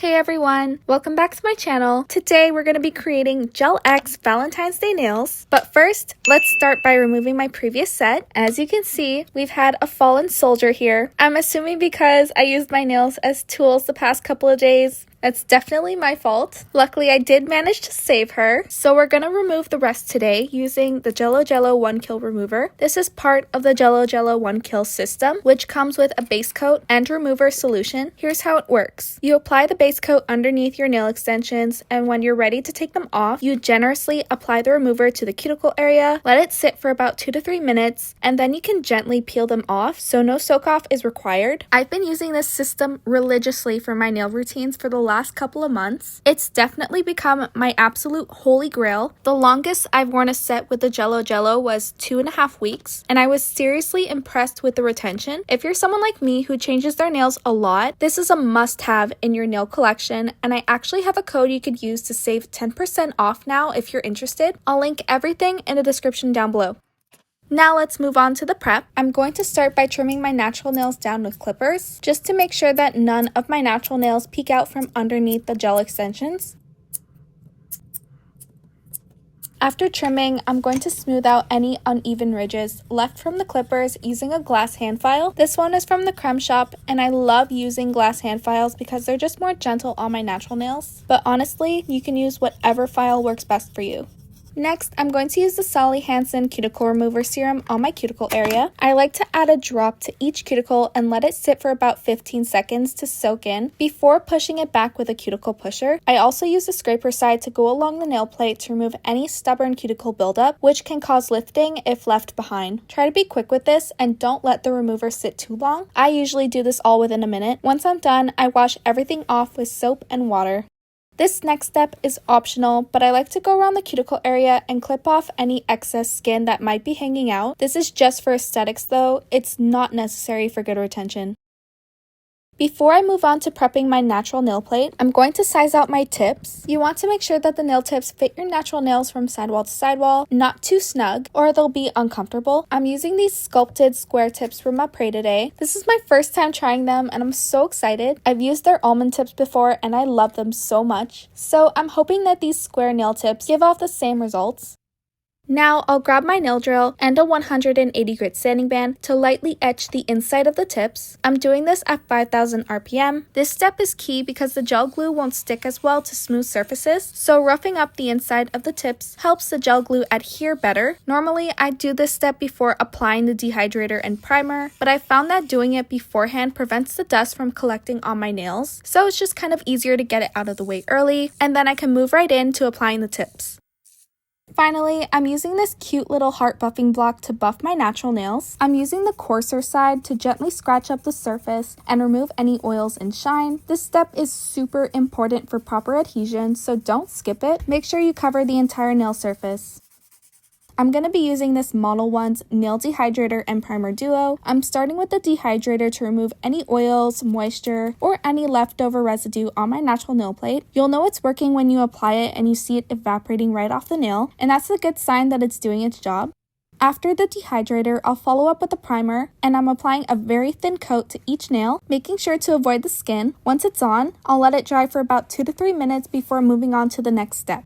Hey everyone, welcome back to my channel. Today we're going to be creating Gel-X Valentine's Day nails. But first, let's start by removing my previous set. As you can see, we've had a fallen soldier here. I'm assuming because I used my nails as tools the past couple of days. That's definitely my fault. Luckily, I did manage to save her. So we're going to remove the rest today using the Jello 1 Kill remover. This is part of the Jello 1 Kill system, which comes with a base coat and remover solution. Here's how it works. You apply the base coat underneath your nail extensions, and when you're ready to take them off, you generously apply the remover to the cuticle area, let it sit for about 2 to 3 minutes, and then you can gently peel them off, so no soak off is required. I've been using this system religiously for my nail routines for the last couple of months. It's definitely become my absolute holy grail. The longest I've worn a set with the Jello was 2.5 weeks, and I was seriously impressed with the retention. If you're someone like me who changes their nails a lot, this is a must-have in your nail collection, and I actually have a code you could use to save 10% off now if you're interested. I'll link everything in the description down below. Now let's move on to the prep. I'm going to start by trimming my natural nails down with clippers, just to make sure that none of my natural nails peek out from underneath the gel extensions. After trimming, I'm going to smooth out any uneven ridges left from the clippers using a glass hand file. This one is from the Creme Shop, and I love using glass hand files because they're just more gentle on my natural nails. But honestly, you can use whatever file works best for you. Next, I'm going to use the Sally Hansen Cuticle Remover Serum on my cuticle area. I like to add a drop to each cuticle and let it sit for about 15 seconds to soak in before pushing it back with a cuticle pusher. I also use the scraper side to go along the nail plate to remove any stubborn cuticle buildup, which can cause lifting if left behind. Try to be quick with this and don't let the remover sit too long. I usually do this all within a minute. Once I'm done, I wash everything off with soap and water. This next step is optional, but I like to go around the cuticle area and clip off any excess skin that might be hanging out. This is just for aesthetics though, it's not necessary for good retention. Before I move on to prepping my natural nail plate, I'm going to size out my tips. You want to make sure that the nail tips fit your natural nails from sidewall to sidewall, not too snug, or they'll be uncomfortable. I'm using these sculpted square tips from Après today. This is my first time trying them, and I'm so excited. I've used their almond tips before, and I love them so much. So I'm hoping that these square nail tips give off the same results. Now I'll grab my nail drill and a 180 grit sanding band to lightly etch the inside of the tips. I'm doing this at 5,000 RPM. This step is key because the gel glue won't stick as well to smooth surfaces, so roughing up the inside of the tips helps the gel glue adhere better. Normally I do this step before applying the dehydrator and primer, but I found that doing it beforehand prevents the dust from collecting on my nails, so it's just kind of easier to get it out of the way early, and then I can move right into applying the tips. Finally, I'm using this cute little heart buffing block to buff my natural nails. I'm using the coarser side to gently scratch up the surface and remove any oils and shine. This step is super important for proper adhesion, so don't skip it. Make sure you cover the entire nail surface. I'm going to be using this Model 1's Nail Dehydrator and Primer Duo. I'm starting with the dehydrator to remove any oils, moisture, or any leftover residue on my natural nail plate. You'll know it's working when you apply it and you see it evaporating right off the nail, and that's a good sign that it's doing its job. After the dehydrator, I'll follow up with the primer, and I'm applying a very thin coat to each nail, making sure to avoid the skin. Once it's on, I'll let it dry for about 2 to 3 minutes before moving on to the next step.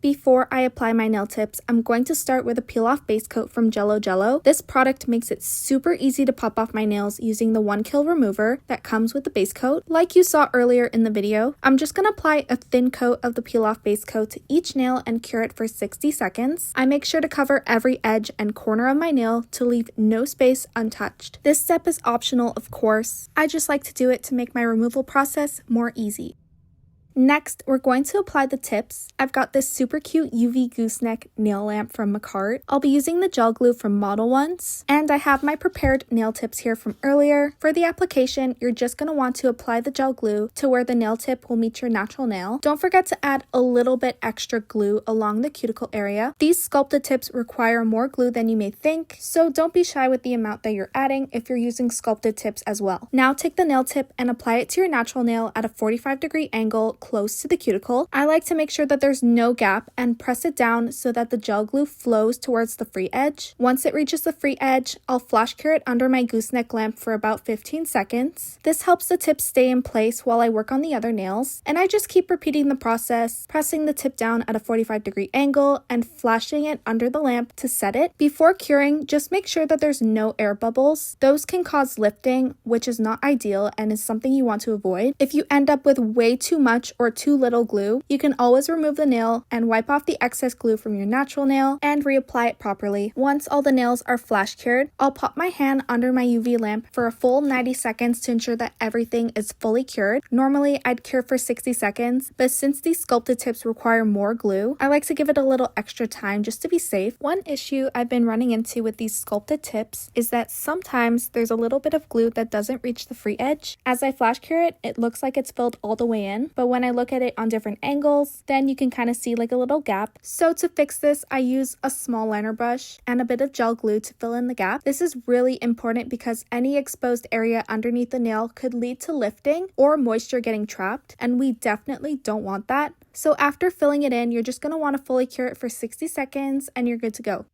Before I apply my nail tips, I'm going to start with a peel-off base coat from Jello. This product makes it super easy to pop off my nails using the 1 Kill remover that comes with the base coat. Like you saw earlier in the video, I'm just going to apply a thin coat of the peel-off base coat to each nail and cure it for 60 seconds. I make sure to cover every edge and corner of my nail to leave no space untouched. This step is optional, of course. I just like to do it to make my removal process more easy. Next, we're going to apply the tips. I've got this super cute UV gooseneck nail lamp from Macart. I'll be using the gel glue from Model 1's, and I have my prepared nail tips here from earlier. For the application, you're just going to want to apply the gel glue to where the nail tip will meet your natural nail. Don't forget to add a little bit extra glue along the cuticle area. These sculpted tips require more glue than you may think, so don't be shy with the amount that you're adding if you're using sculpted tips as well. Now take the nail tip and apply it to your natural nail at a 45-degree angle, close to the cuticle, I like to make sure that there's no gap and press it down so that the gel glue flows towards the free edge. Once it reaches the free edge, I'll flash cure it under my gooseneck lamp for about 15 seconds. This helps the tip stay in place while I work on the other nails, and I just keep repeating the process, pressing the tip down at a 45-degree angle and flashing it under the lamp to set it. Before curing, just make sure that there's no air bubbles. Those can cause lifting, which is not ideal and is something you want to avoid. If you end up with way too much or too little glue, you can always remove the nail and wipe off the excess glue from your natural nail and reapply it properly. Once all the nails are flash cured, I'll pop my hand under my UV lamp for a full 90 seconds to ensure that everything is fully cured. Normally, I'd cure for 60 seconds, but since these sculpted tips require more glue, I like to give it a little extra time just to be safe. One issue I've been running into with these sculpted tips is that sometimes there's a little bit of glue that doesn't reach the free edge. As I flash cure it, it looks like it's filled all the way in, but when I look at it on different angles, then you can kind of see like a little gap. So to fix this, I use a small liner brush and a bit of gel glue to fill in the gap. This is really important because any exposed area underneath the nail could lead to lifting or moisture getting trapped, and we definitely don't want that. So after filling it in, you're just going to want to fully cure it for 60 seconds and you're good to go.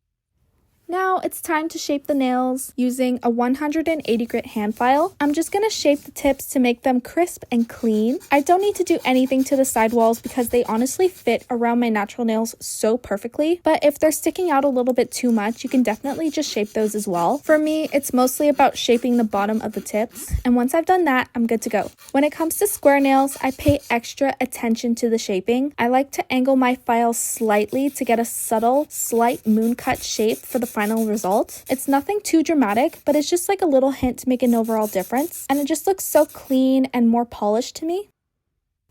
Now it's time to shape the nails using a 180 grit hand file. I'm just going to shape the tips to make them crisp and clean. I don't need to do anything to the side walls because they honestly fit around my natural nails so perfectly, but if they're sticking out a little bit too much, you can definitely just shape those as well. For me, it's mostly about shaping the bottom of the tips, and once I've done that, I'm good to go. When it comes to square nails, I pay extra attention to the shaping. I like to angle my file slightly to get a subtle, slight moon cut shape for the final result. It's nothing too dramatic, but it's just like a little hint to make an overall difference, and it just looks so clean and more polished to me.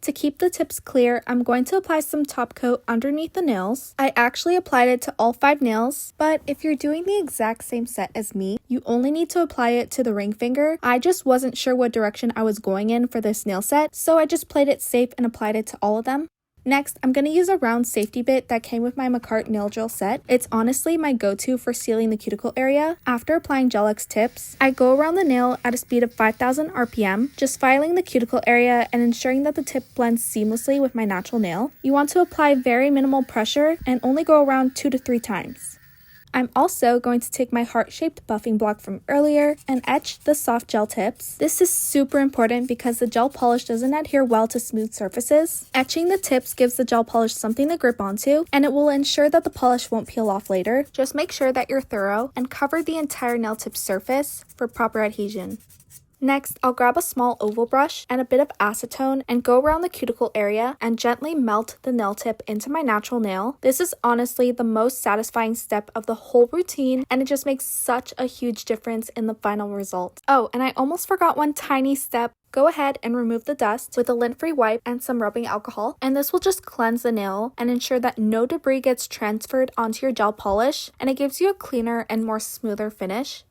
To keep the tips clear, I'm going to apply some top coat underneath the nails. I actually applied it to all 5 nails, but if you're doing the exact same set as me, you only need to apply it to the ring finger. I just wasn't sure what direction I was going in for this nail set, so I just played it safe and applied it to all of them. Next, I'm going to use a round safety bit that came with my Manicure nail drill set. It's honestly my go-to for sealing the cuticle area. After applying Gel-X tips, I go around the nail at a speed of 5,000 RPM, just filing the cuticle area and ensuring that the tip blends seamlessly with my natural nail. You want to apply very minimal pressure and only go around 2 to 3 times. I'm also going to take my heart-shaped buffing block from earlier and etch the soft gel tips. This is super important because the gel polish doesn't adhere well to smooth surfaces. Etching the tips gives the gel polish something to grip onto, and it will ensure that the polish won't peel off later. Just make sure that you're thorough and cover the entire nail tip surface for proper adhesion. Next, I'll grab a small oval brush and a bit of acetone and go around the cuticle area and gently melt the nail tip into my natural nail. This is honestly the most satisfying step of the whole routine, and it just makes such a huge difference in the final result. Oh, and I almost forgot one tiny step. Go ahead and remove the dust with a lint-free wipe and some rubbing alcohol, and this will just cleanse the nail and ensure that no debris gets transferred onto your gel polish, and it gives you a cleaner and more smoother finish.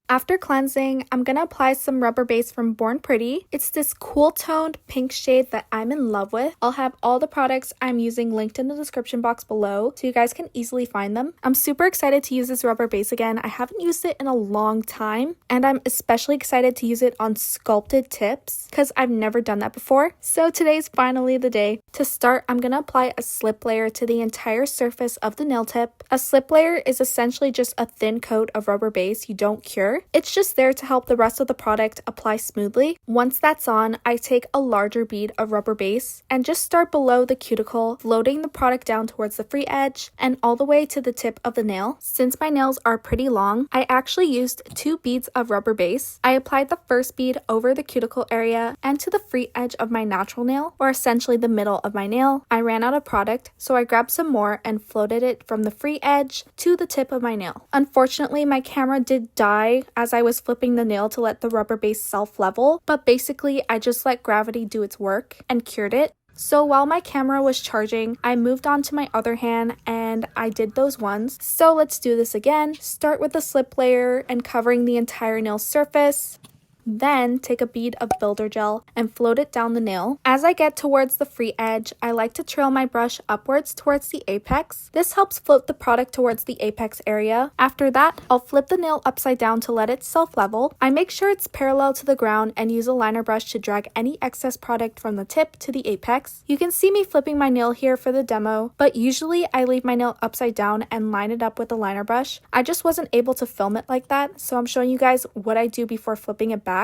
After cleansing, I'm going to apply some rubber base from Born Pretty. It's this cool toned pink shade that I'm in love with. I'll have all the products I'm using linked in the description box below so you guys can easily find them. I'm super excited to use this rubber base again. I haven't used it in a long time, and I'm especially excited to use it on sculpted tips because I've never done that before. So today's finally the day. To start, I'm going to apply a slip layer to the entire surface of the nail tip. A slip layer is essentially just a thin coat of rubber base you don't cure. It's just there to help the rest of the product apply smoothly. Once that's on, I take a larger bead of rubber base and just start below the cuticle, floating the product down towards the free edge and all the way to the tip of the nail. Since my nails are pretty long, I actually used 2 beads of rubber base. I applied the first bead over the cuticle area and to the free edge of my natural nail, or essentially the middle of my nail. I ran out of product, so I grabbed some more and floated it from the free edge to the tip of my nail. Unfortunately, my camera did die as I was flipping the nail to let the rubber base self-level, but basically I just let gravity do its work and cured it. So while my camera was charging, I moved on to my other hand and I did those ones. So let's do this again. Start with the slip layer and covering the entire nail surface. Then take a bead of builder gel and float it down the nail. As I get towards the free edge, I like to trail my brush upwards towards the apex. This helps float the product towards the apex area. After that, I'll flip the nail upside down to let it self-level. I make sure it's parallel to the ground and use a liner brush to drag any excess product from the tip to the apex. You can see me flipping my nail here for the demo, but usually I leave my nail upside down and line it up with a liner brush. I just wasn't able to film it like that, so I'm showing you guys what I do before flipping it back.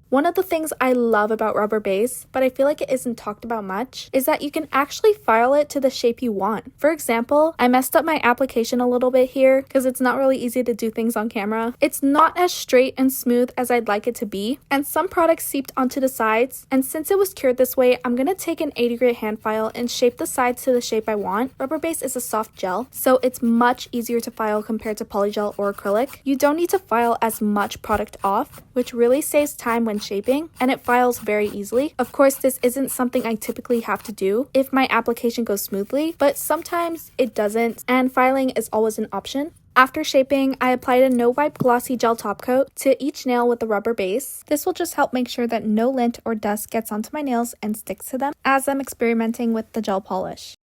One of the things I love about rubber base, but I feel like it isn't talked about much, is that you can actually file it to the shape you want. For example, I messed up my application a little bit here because it's not really easy to do things on camera. It's not as straight and smooth as I'd like it to be, and some products seeped onto the sides, and since it was cured this way, I'm going to take an 80 grit hand file and shape the sides to the shape I want. Rubber base is a soft gel, so it's much easier to file compared to polygel or acrylic. You don't need to file as much product off, which really saves time when shaping, and it files very easily. Of course, this isn't something I typically have to do if my application goes smoothly, but sometimes it doesn't, and filing is always an option. After shaping, I applied a no-wipe glossy gel top coat to each nail with a rubber base. This will just help make sure that no lint or dust gets onto my nails and sticks to them as I'm experimenting with the gel polish.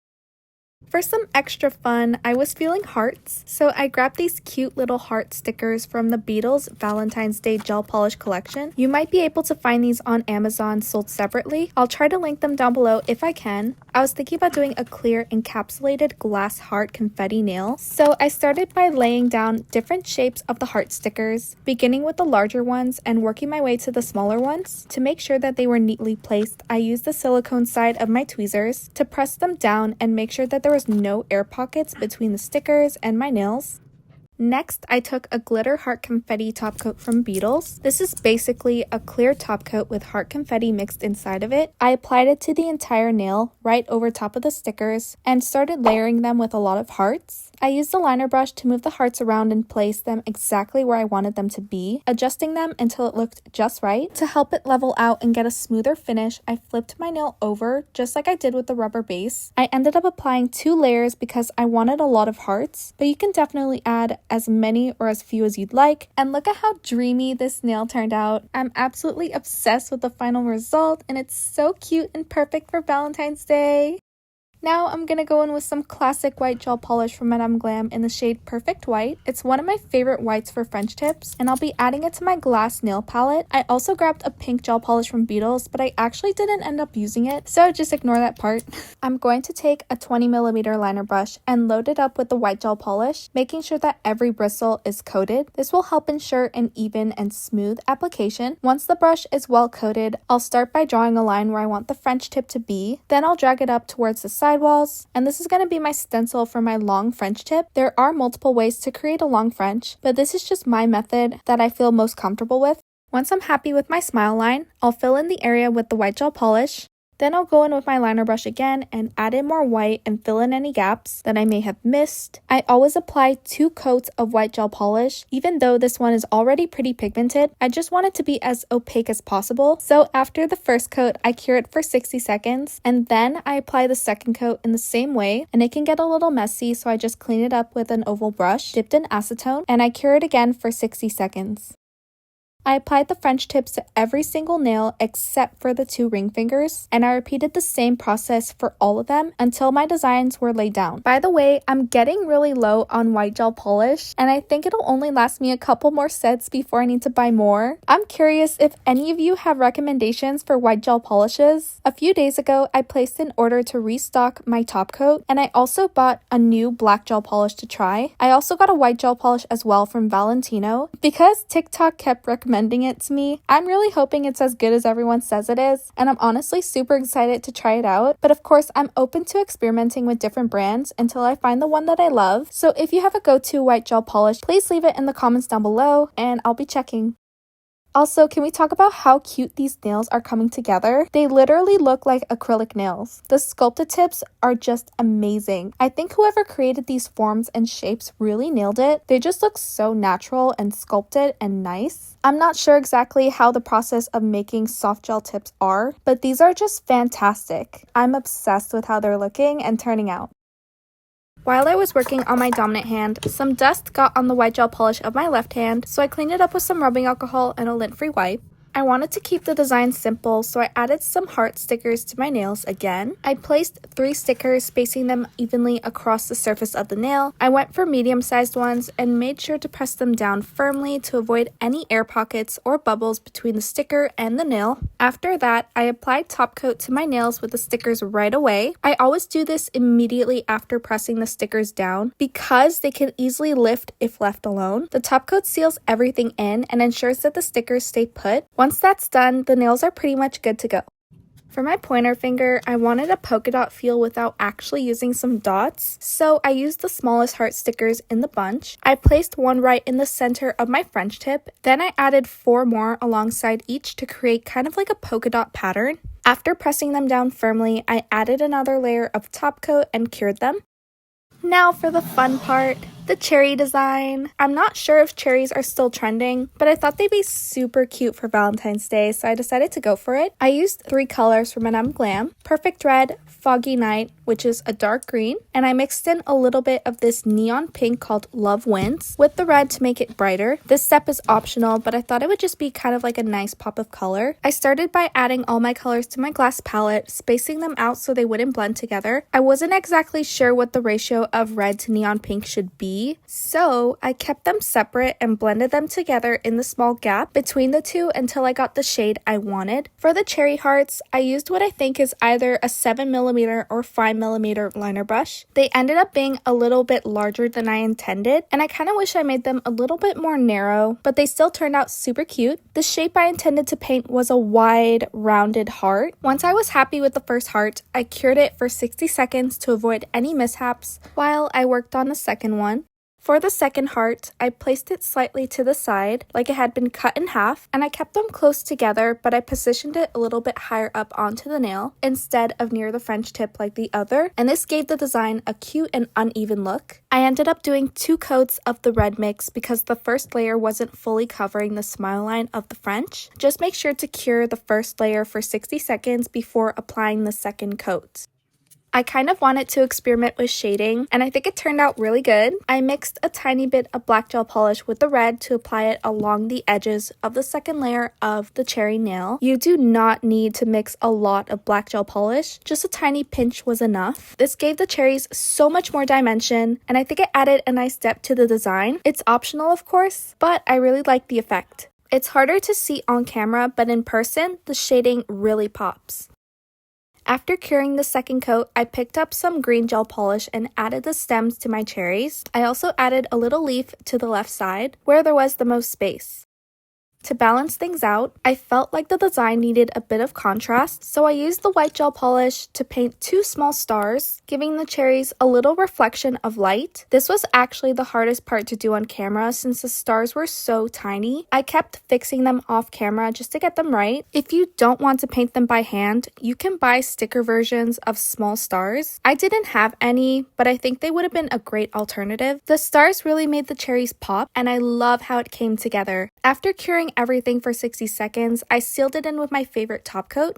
For some extra fun, I was feeling hearts, so I grabbed these cute little heart stickers from the Gel-X Valentines Day Gel Polish collection. You might be able to find these on Amazon sold separately. I'll try to link them down below if I can. I was thinking about doing a clear encapsulated glass heart confetti nail, so I started by laying down different shapes of the heart stickers, beginning with the larger ones and working my way to the smaller ones. To make sure that they were neatly placed, I used the silicone side of my tweezers to press them down and make sure that there was no air pockets between the stickers and my nails. Next, I took a glitter heart confetti top coat from Beetles. This is basically a clear top coat with heart confetti mixed inside of it. I applied it to the entire nail right over top of the stickers and started layering them with a lot of hearts. I used the liner brush to move the hearts around and place them exactly where I wanted them to be, adjusting them until it looked just right. To help it level out and get a smoother finish, I flipped my nail over just like I did with the rubber base. I ended up applying 2 layers because I wanted a lot of hearts, but you can definitely add as many or as few as you'd like. And look at how dreamy this nail turned out. I'm absolutely obsessed with the final result, and it's so cute and perfect for Valentine's Day. Now I'm going to go in with some classic white gel polish from Madame Glam in the shade Perfect White. It's one of my favorite whites for French tips, and I'll be adding it to my glass nail palette. I also grabbed a pink gel polish from Beetles, but I actually didn't end up using it, so just ignore that part. I'm going to take a 20mm liner brush and load it up with the white gel polish, making sure that every bristle is coated. This will help ensure an even and smooth application. Once the brush is well coated, I'll start by drawing a line where I want the French tip to be. Then I'll drag it up towards the side walls, and this is going to be my stencil for my long French tip. There are multiple ways to create a long French, but this is just my method that I feel most comfortable with. Once I'm happy with my smile line, I'll fill in the area with the white gel polish. Then I'll go in with my liner brush again and add in more white and fill in any gaps that I may have missed. I always apply 2 coats of white gel polish. Even though this one is already pretty pigmented, I just want it to be as opaque as possible. So after the first coat, I cure it for 60 seconds, and then I apply the second coat in the same way, and it can get a little messy, so I just clean it up with an oval brush dipped in acetone, and I cure it again for 60 seconds. I applied the French tips to every single nail except for the 2 ring fingers, and I repeated the same process for all of them until my designs were laid down. By the way, I'm getting really low on white gel polish, and I think it'll only last me a couple more sets before I need to buy more. I'm curious if any of you have recommendations for white gel polishes. A few days ago, I placed an order to restock my top coat, and I also bought a new black gel polish to try. I also got a white gel polish as well from Valentino. Because TikTok kept recommending it to me, I'm really hoping it's as good as everyone says it is, and I'm honestly super excited to try it out. But of course, I'm open to experimenting with different brands until I find the one that I love. So if you have a go-to white gel polish, please leave it in the comments down below, and I'll be checking. Also, can we talk about how cute these nails are coming together? They literally look like acrylic nails. The sculpted tips are just amazing. I think whoever created these forms and shapes really nailed it. They just look so natural and sculpted and nice. I'm not sure exactly how the process of making soft gel tips are, but these are just fantastic. I'm obsessed with how they're looking and turning out. While I was working on my dominant hand, some dust got on the white gel polish of my left hand, so I cleaned it up with some rubbing alcohol and a lint-free wipe. I wanted to keep the design simple, so I added some heart stickers to my nails again. I placed 3 stickers, spacing them evenly across the surface of the nail. I went for medium-sized ones and made sure to press them down firmly to avoid any air pockets or bubbles between the sticker and the nail. After that, I applied top coat to my nails with the stickers right away. I always do this immediately after pressing the stickers down because they can easily lift if left alone. The top coat seals everything in and ensures that the stickers stay put. Once that's done, the nails are pretty much good to go. For my pointer finger, I wanted a polka dot feel without actually using some dots, so I used the smallest heart stickers in the bunch. I placed one right in the center of my French tip, then I added 4 more alongside each to create kind of like a polka dot pattern. After pressing them down firmly, I added another layer of top coat and cured them. Now for the fun part, the cherry design. I'm not sure if cherries are still trending, but I thought they'd be super cute for Valentine's Day, so I decided to go for it. I used 3 colors from Madame Glam: Perfect Red, Foggy Night, which is a dark green, and I mixed in a little bit of this neon pink called Love Wins with the red to make it brighter. This step is optional, but I thought it would just be kind of like a nice pop of color. I started by adding all my colors to my glass palette, spacing them out so they wouldn't blend together. I wasn't exactly sure what the ratio of red to neon pink should be, so I kept them separate and blended them together in the small gap between the two until I got the shade I wanted. For the cherry hearts, I used what I think is either a 7mm or 5mm liner brush. They ended up being a little bit larger than I intended, and I kind of wish I made them a little bit more narrow, but they still turned out super cute. The shape I intended to paint was a wide, rounded heart. Once I was happy with the first heart, I cured it for 60 seconds to avoid any mishaps while I worked on the second one. For the second heart, I placed it slightly to the side, like it had been cut in half, and I kept them close together, but I positioned it a little bit higher up onto the nail, instead of near the French tip like the other, and this gave the design a cute and uneven look. I ended up doing 2 coats of the red mix because the first layer wasn't fully covering the smile line of the French. Just make sure to cure the first layer for 60 seconds before applying the second coat. I kind of wanted to experiment with shading, and I think it turned out really good. I mixed a tiny bit of black gel polish with the red to apply it along the edges of the second layer of the cherry nail. You do not need to mix a lot of black gel polish, just a tiny pinch was enough. This gave the cherries so much more dimension, and I think it added a nice depth to the design. It's optional, of course, but I really like the effect. It's harder to see on camera, but in person, the shading really pops. After curing the second coat, I picked up some green gel polish and added the stems to my cherries. I also added a little leaf to the left side, where there was the most space. To balance things out, I felt like the design needed a bit of contrast, so I used the white gel polish to paint 2 small stars, giving the cherries a little reflection of light. This was actually the hardest part to do on camera since the stars were so tiny. I kept fixing them off camera just to get them right. If you don't want to paint them by hand, you can buy sticker versions of small stars. I didn't have any, but I think they would have been a great alternative. The stars really made the cherries pop, and I love how it came together. After curing everything for 60 seconds, I sealed it in with my favorite top coat.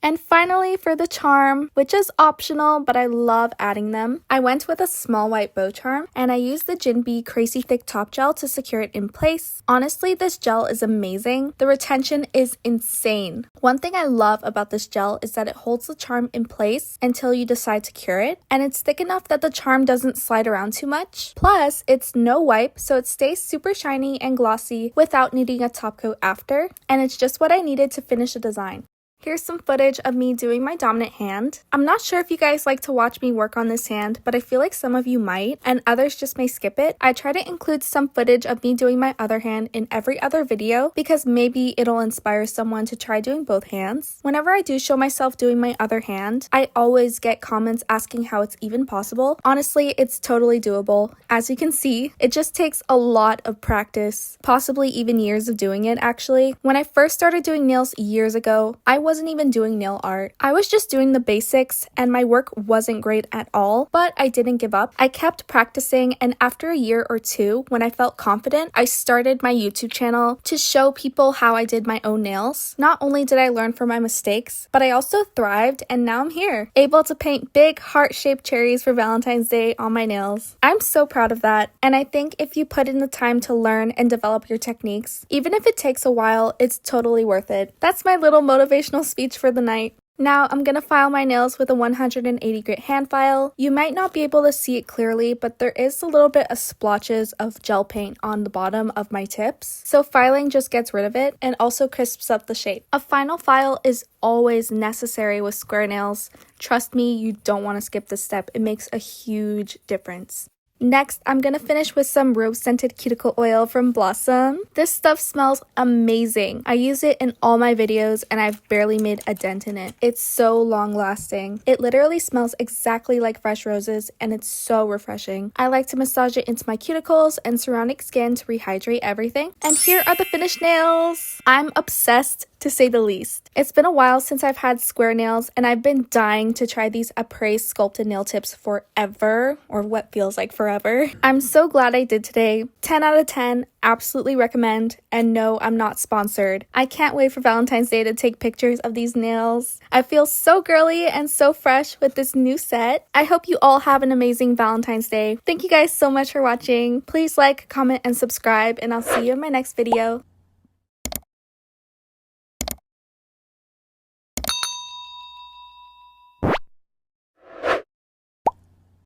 And finally, for the charm, which is optional, but I love adding them, I went with a small white bow charm, and I used the Jinbei Crazy Thick Top Gel to secure it in place. Honestly, this gel is amazing. The retention is insane. One thing I love about this gel is that it holds the charm in place until you decide to cure it, and it's thick enough that the charm doesn't slide around too much. Plus, it's no wipe, so it stays super shiny and glossy without needing a top coat after, and it's just what I needed to finish a design. Here's some footage of me doing my dominant hand. I'm not sure if you guys like to watch me work on this hand, but I feel like some of you might, and others just may skip it. I try to include some footage of me doing my other hand in every other video because maybe it'll inspire someone to try doing both hands. Whenever I do show myself doing my other hand, I always get comments asking how it's even possible. Honestly, it's totally doable. As you can see, it just takes a lot of practice, possibly even years of doing it actually. When I first started doing nails years ago, I wasn't wasn't even doing nail art. I was just doing the basics and my work wasn't great at all, but I didn't give up. I kept practicing, and after a year or two, when I felt confident, I started my YouTube channel to show people how I did my own nails. Not only did I learn from my mistakes, but I also thrived, and now I'm here, able to paint big heart-shaped cherries for Valentine's Day on my nails. I'm so proud of that, and I think if you put in the time to learn and develop your techniques, even if it takes a while, it's totally worth it. That's my little motivational speech for the night. Now I'm gonna file my nails with a 180 grit hand file. You might not be able to see it clearly, but there is a little bit of splotches of gel paint on the bottom of my tips. So filing just gets rid of it and also crisps up the shape. A final file is always necessary with square nails. Trust me, you don't want to skip this step. It makes a huge difference. Next, I'm gonna finish with some rose-scented cuticle oil from Blossom. This stuff smells amazing. I use it in all my videos and I've barely made a dent in it. It's so long-lasting. It literally smells exactly like fresh roses and it's so refreshing. I like to massage it into my cuticles and surrounding skin to rehydrate everything. And here are the finished nails. I'm obsessed, to say the least. It's been a while since I've had square nails and I've been dying to try these après sculpted nail tips forever, or what feels like forever. I'm so glad I did today. 10 out of 10, absolutely recommend, and no, I'm not sponsored. I can't wait for Valentine's Day to take pictures of these nails. I feel so girly and so fresh with this new set. I hope you all have an amazing Valentine's Day. Thank you guys so much for watching. Please like, comment, and subscribe, and I'll see you in my next video.